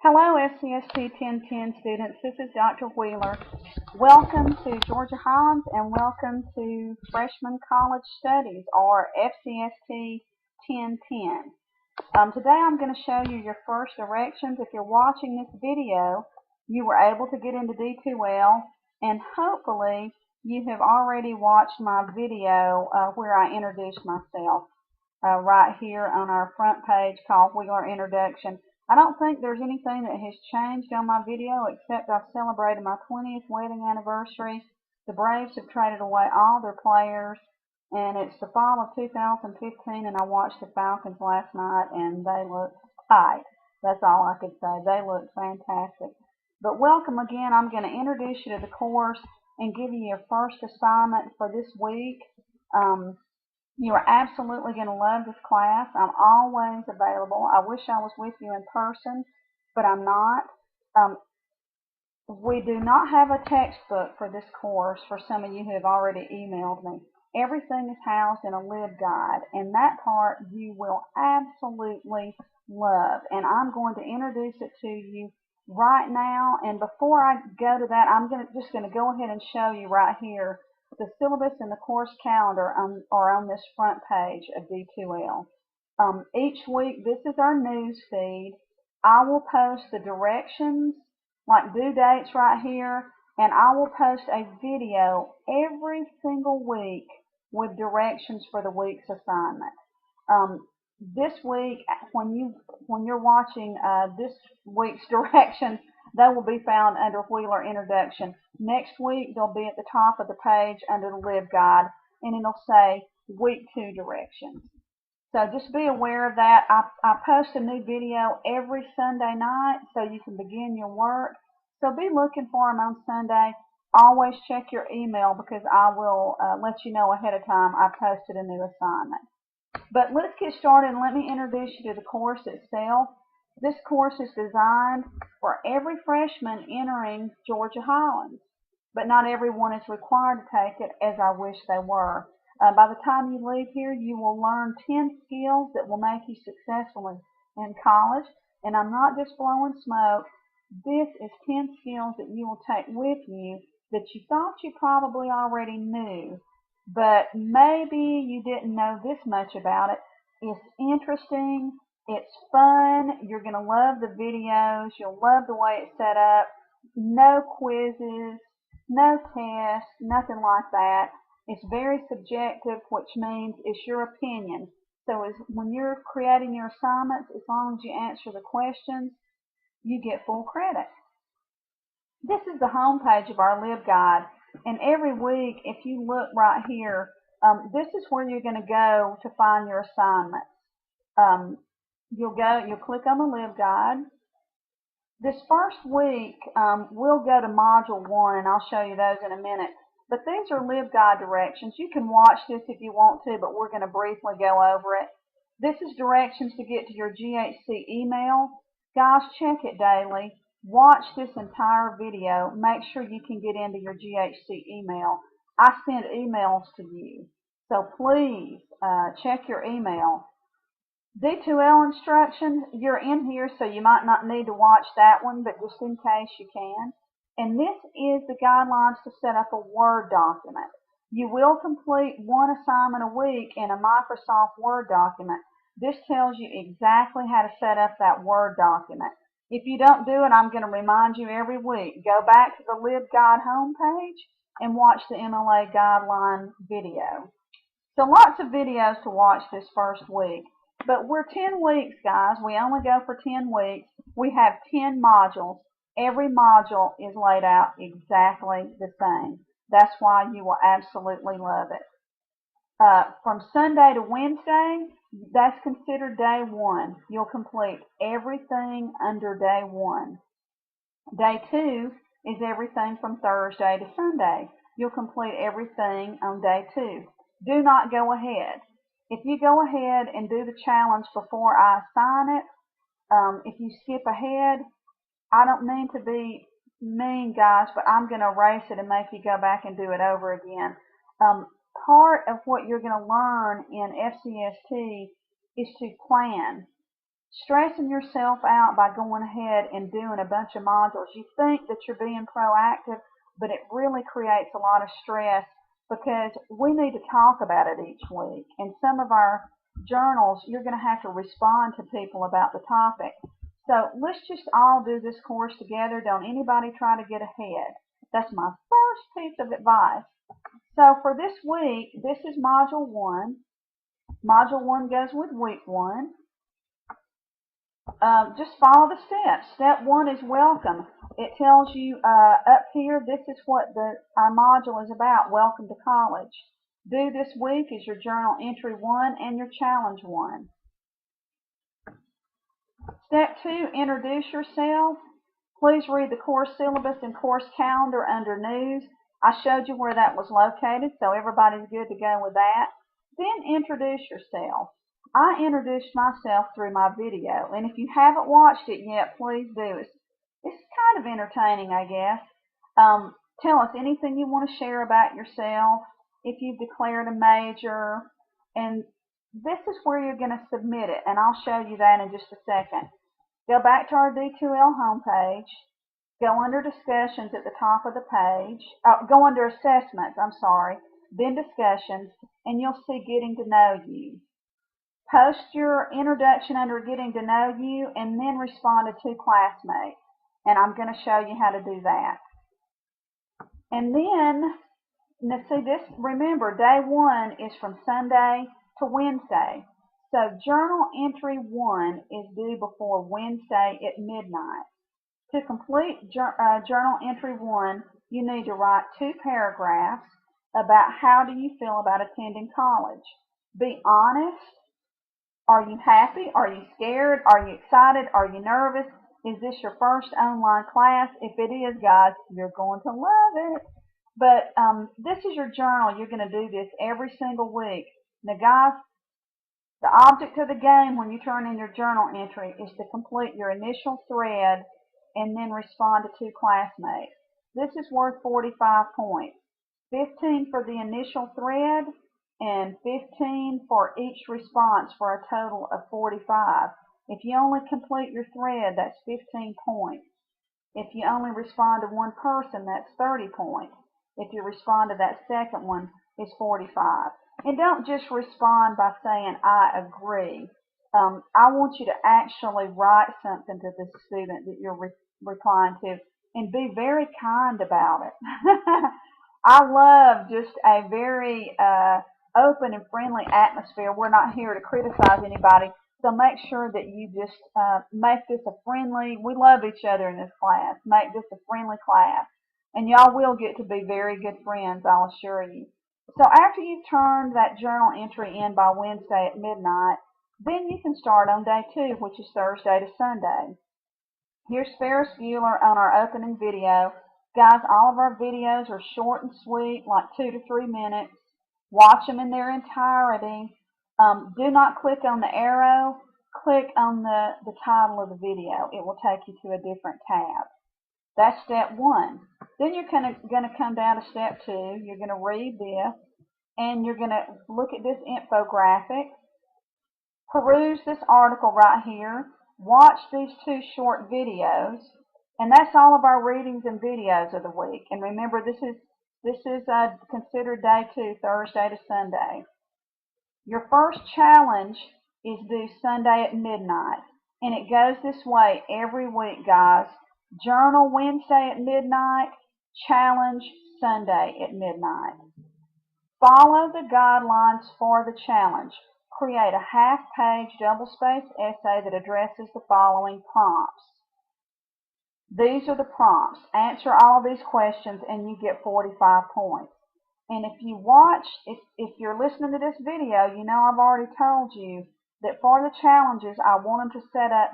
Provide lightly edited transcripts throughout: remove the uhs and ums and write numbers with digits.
Hello, SCSP 1010 students. This is Dr. Wheeler. Welcome to Georgia Highlands and welcome to Freshman College Studies, or FCST 1010. Today I'm going to show you your first directions. If you're watching this video, you were able to get into D2L, and hopefully you have already watched my video where I introduced myself right here on our front page called Wheeler Introduction. I don't think there's anything that has changed on my video except I've celebrated my 20th wedding anniversary. The Braves have traded away all their players, and it's the fall of 2015, and I watched the Falcons last night, and they look tight. That's all I could say. They look fantastic. But welcome again. I'm going to introduce you to the course and give you your first assignment for this week. You are absolutely going to love this class. I'm always available. I wish I was with you in person, but I'm not. We do not have a textbook for this course for some of you who have already emailed me. Everything is housed in a LibGuide, and that part you will absolutely love. And I'm going to introduce it to you right now. And before I go to that, I'm just going to go ahead and show you right here the syllabus and the course calendar are on this front page of D2L. Each week, this is our news feed. I will post the directions, like due dates right here, and I will post a video every single week with directions for the week's assignment. This week, when you're watching this week's directions, they will be found under Wheeler Introduction. Next week, they'll be at the top of the page under the LibGuide, and it'll say Week 2 directions. So just be aware of that. I post a new video every Sunday night so you can begin your work. So be looking for them on Sunday. Always check your email because I will let you know ahead of time I posted a new assignment. But let's get started and let me introduce you to the course itself. This course is designed for every freshman entering Georgia Highlands, but not everyone is required to take it as I wish they were. By the time you leave here, you will learn 10 skills that will make you successful in college. And I'm not just blowing smoke. This is 10 skills that you will take with you that you thought you probably already knew, but maybe you didn't know this much about it. It's interesting. It's fun. You're going to love the videos. You'll love the way it's set up. No quizzes, no tests, nothing like that. It's very subjective, which means it's your opinion. So when you're creating your assignments, as long as you answer the questions, you get full credit. This is the home page of our LibGuide, and every week, if you look right here, this is where you're going to go to find your assignments. You'll click on the LibGuide. This first week, we'll go to Module 1, and I'll show you those in a minute. But these are LibGuide directions. You can watch this if you want to, but we're going to briefly go over it. This is directions to get to your GHC email. Guys, check it daily. Watch this entire video. Make sure you can get into your GHC email. I send emails to you, so please check your email. D2L instructions, you're in here, so you might not need to watch that one, but just in case you can. And this is the guidelines to set up a Word document. You will complete one assignment a week in a Microsoft Word document. This tells you exactly how to set up that Word document. If you don't do it, I'm going to remind you every week. Go back to the LibGuide homepage and watch the MLA guideline video. So lots of videos to watch this first week. But we're 10 weeks, guys. We only go for 10 weeks. We have 10 modules. Every module is laid out exactly the same. That's why you will absolutely love it. From Sunday to Wednesday, that's considered day 1. You'll complete everything under day 1. Day 2 is everything from Thursday to Sunday. You'll complete everything on day 2. Do not go ahead. If you go ahead and do the challenge before I assign it, if you skip ahead, I don't mean to be mean, guys, but I'm going to erase it and make you go back and do it over again. Part of what you're going to learn in FCST is to plan. stressing yourself out by going ahead and doing a bunch of modules. You think that you're being proactive, but it really creates a lot of stress because we need to talk about it each week. And some of our journals, you're going to have to respond to people about the topic. So let's just all do this course together. Don't anybody try to get ahead. That's my first piece of advice. So for this week, this is Module 1. Module 1 goes with Week 1. Just follow the steps. Step 1 is welcome. It tells you up here, this is what our module is about, welcome to college. Due this week is your journal entry 1 and your challenge 1. Step 2, introduce yourself. Please read the course syllabus and course calendar under news. I showed you where that was located, so everybody's good to go with that. Then introduce yourself. I introduced myself through my video, and if you haven't watched it yet, please do. It's kind of entertaining, I guess. Tell us anything you want to share about yourself, if you've declared a major, and this is where you're going to submit it, and I'll show you that in just a second. Go back to our D2L homepage. Go under discussions at the top of the page. Go under assessments, then discussions, and you'll see getting to know you. Post your introduction under getting to know you and then respond to 2 classmates. And I'm going to show you how to do that. And then, now see this, remember, day 1 is from Sunday to Wednesday. So journal entry 1 is due before Wednesday at midnight. To complete journal entry 1, you need to write 2 paragraphs about how do you feel about attending college. Be honest. Are you happy? Are you scared? Are you excited? Are you nervous? Is this your first online class? If it is, guys, you're going to love it. But this is your journal. You're going to do this every single week. Now, guys, the object of the game when you turn in your journal entry is to complete your initial thread and then respond to 2 classmates. This is worth 45 points. 15 for the initial thread and 15 for each response for a total of 45. If you only complete your thread, that's 15 points. If you only respond to 1 person, that's 30 points. If you respond to that second one, it's 45. And don't just respond by saying, I agree. I want you to actually write something to the student that you're replying to and be very kind about it. I love just a very open and friendly atmosphere. We're not here to criticize anybody, so make sure that you just make this a friendly, we love each other in this class, make this a friendly class, and y'all will get to be very good friends, I'll assure you. So after you've turned that journal entry in by Wednesday at midnight, then you can start on day 2, which is Thursday to Sunday. Here's Ferris Bueller on our opening video. Guys, all of our videos are short and sweet, like 2 to 3 minutes. Watch them in their entirety. Do not click on the arrow. Click on the title of the video. It will take you to a different tab. That's step 1. Then you're going to come down to step 2. You're going to read this, and you're going to look at this infographic. Peruse this article right here. Watch these 2 short videos. And that's all of our readings and videos of the week. And remember, this is considered day 2, Thursday to Sunday. Your first challenge is due Sunday at midnight. And it goes this way every week, guys. Journal Wednesday at midnight, challenge Sunday at midnight. Follow the guidelines for the challenge. Create a half-page double-spaced essay that addresses the following prompts. These are the prompts. Answer all these questions and you get 45 points. And if you watch, if you're listening to this video, you know I've already told you that for the challenges, I want them to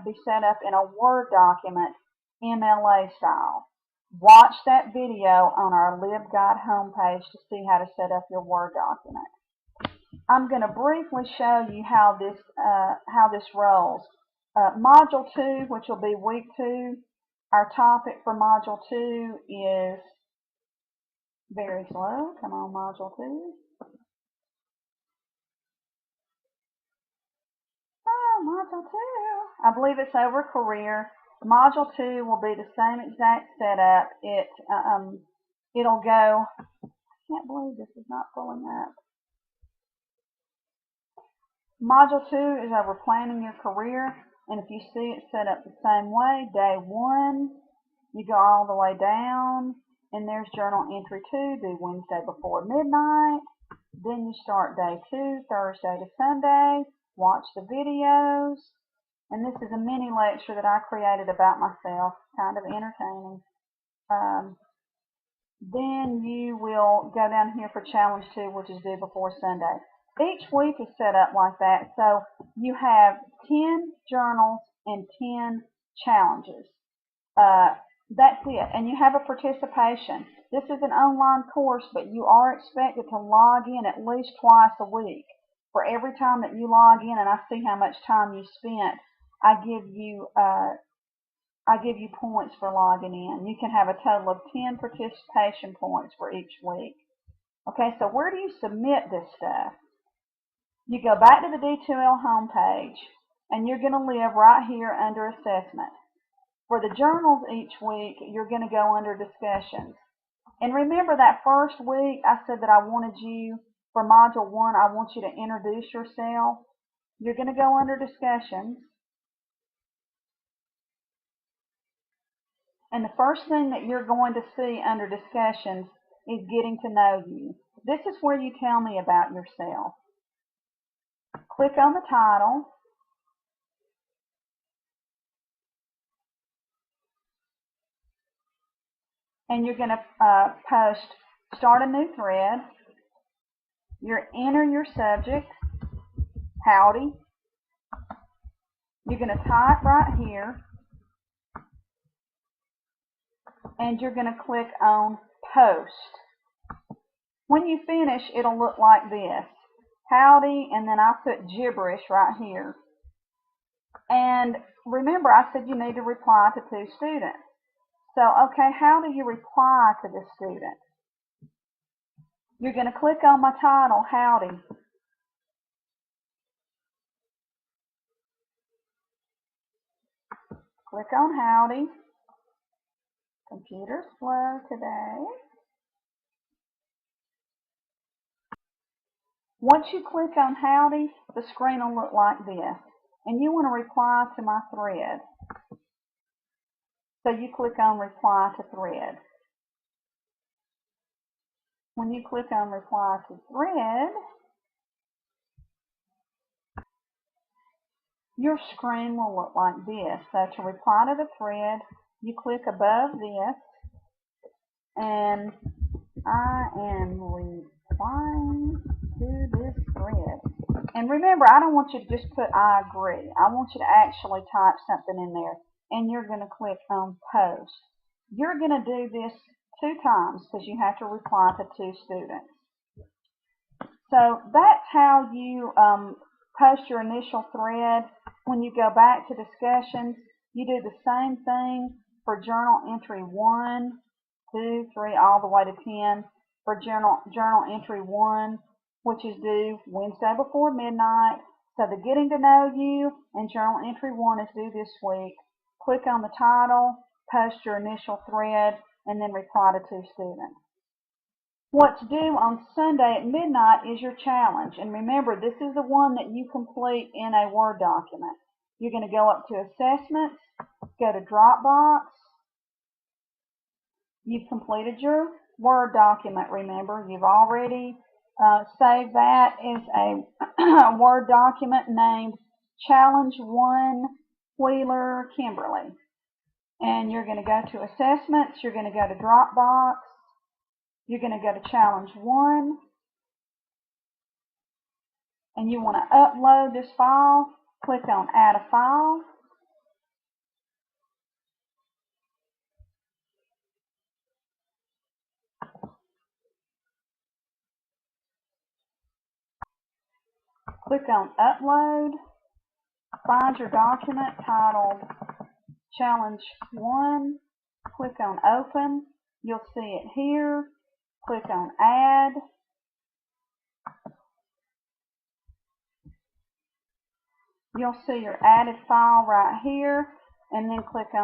be set up in a Word document, MLA style. Watch that video on our LibGuide homepage to see how to set up your Word document. I'm going to briefly show you how this rolls. Module 2, which will be week 2, our topic for Module 2 is very slow. Come on, Module 2. Oh, Module I believe it's over career. Module 2 will be the same exact setup. It'll go, I can't believe this is not pulling up. Module 2 is over planning your career, and if you see it set up the same way, day 1, you go all the way down, and there's journal entry 2, due Wednesday before midnight. Then you start day 2, Thursday to Sunday, watch the videos, and this is a mini lecture that I created about myself, kind of entertaining. Then you will go down here for challenge 2, which is due before Sunday. Each week is set up like that, so you have 10 journals and 10 challenges. That's it, and you have a participation. This is an online course, but you are expected to log in at least twice a week. For every time that you log in and I see how much time you spent, I give you points for logging in. You can have a total of 10 participation points for each week. Okay, so where do you submit this stuff? You go back to the D2L homepage, and you're going to live right here under assessment. For the journals each week, you're going to go under discussions. And remember that first week I said that I wanted you, for Module 1, I want you to introduce yourself. You're going to go under discussions. And the first thing that you're going to see under discussions is getting to know you. This is where you tell me about yourself. Click on the title. And you're going to post, start a new thread. You're enter your subject, howdy. You're going to type right here. And you're going to click on post. When you finish, it'll look like this. Howdy, and then I put gibberish right here. And remember, I said you need to reply to 2 students. So, okay, how do you reply to the student? You're going to click on my title, howdy. Click on howdy. Computer's slow today. Once you click on howdy, the screen will look like this. And you want to reply to my thread. So you click on reply to thread. When you click on reply to thread, your screen will look like this. So to reply to the thread, you click above this, and I am replying to this thread. And remember, I don't want you to just put I agree. I want you to actually type something in there. And you're going to click on post. You're going to do this 2 times because you have to reply to 2 students. So that's how you post your initial thread. When you go back to discussions, you do the same thing for journal entry 1, 2, 3, all the way to 10. For journal entry 1, which is due Wednesday before midnight. So the getting to know you and journal entry 1 is due this week. Click on the title, post your initial thread, and then reply to 2 students. What's due on Sunday at midnight is your challenge. And remember, this is the one that you complete in a Word document. You're going to go up to Assessments, go to Dropbox. You've completed your Word document, remember. You've already saved that as a Word document named Challenge 1 Wheeler Kimberly. And you're going to go to Assessments, you're going to go to Dropbox, you're going to go to Challenge 1, and you want to upload this file. Click on Add a File. Click on Upload. Find your document titled Challenge 1. Click on Open. You'll see it here. Click on Add. you'll see your added file right here, and then click on